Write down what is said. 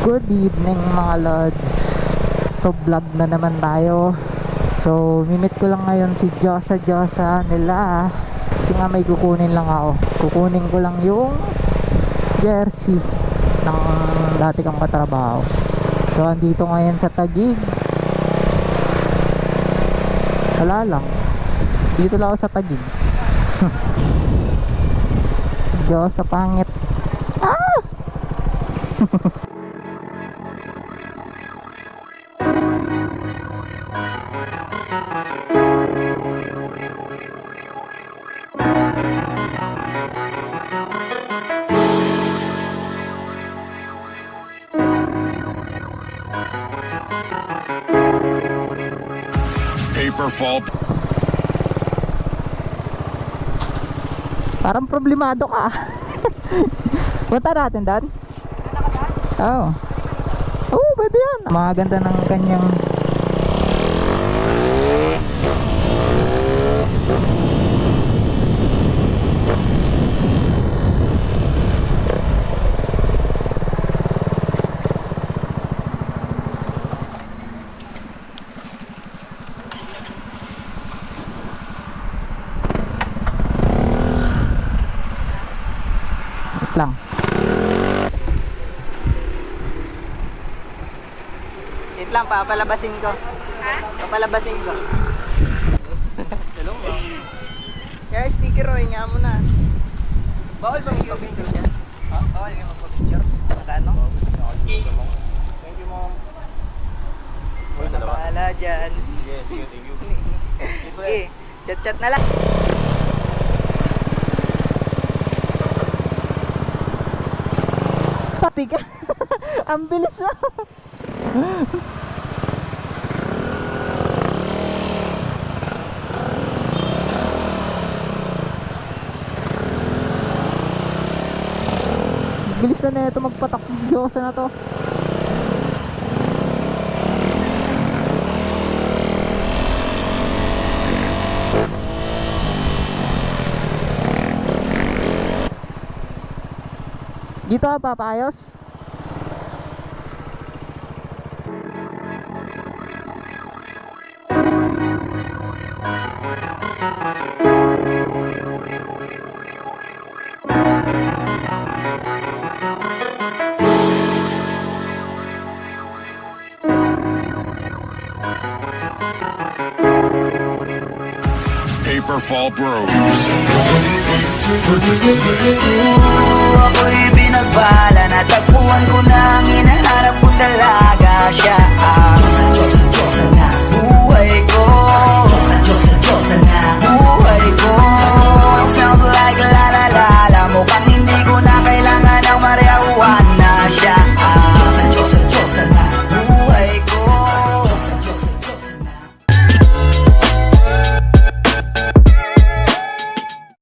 Good evening mga lods. To vlog na naman tayo. So mimit ko lang ngayon si Josa nila. Kasi nga may kukunin lang ako. Kukunin ko lang yung jersey ng dati kang katrabaho. So andito ngayon sa Taguig. Wala lang, dito lang ako sa Taguig. Josa pangit. Ah! Paperfall. Parang problemado ka. Punta natin doon? Oo. Oo, pwede yan. Maganda ng kanyang lang. Wait lang, papalabasin ko. Papalabasin ko. Hello, kaya sticker o, hinga mo na. Bawal bang ipapicture dyan? Ha? Bawal yung magpapicture? Magkano? Thank you, mom. Wala na bahala dyan. Thank you. Okay, chat-chat na lang. Pati ka. Ang bilis mo. Bilis na ito magpatak ng Diyosa na to. Dito ka papayos? Paperfall Bros. Purchase today. Ako'y binagbala, natagpuan ko na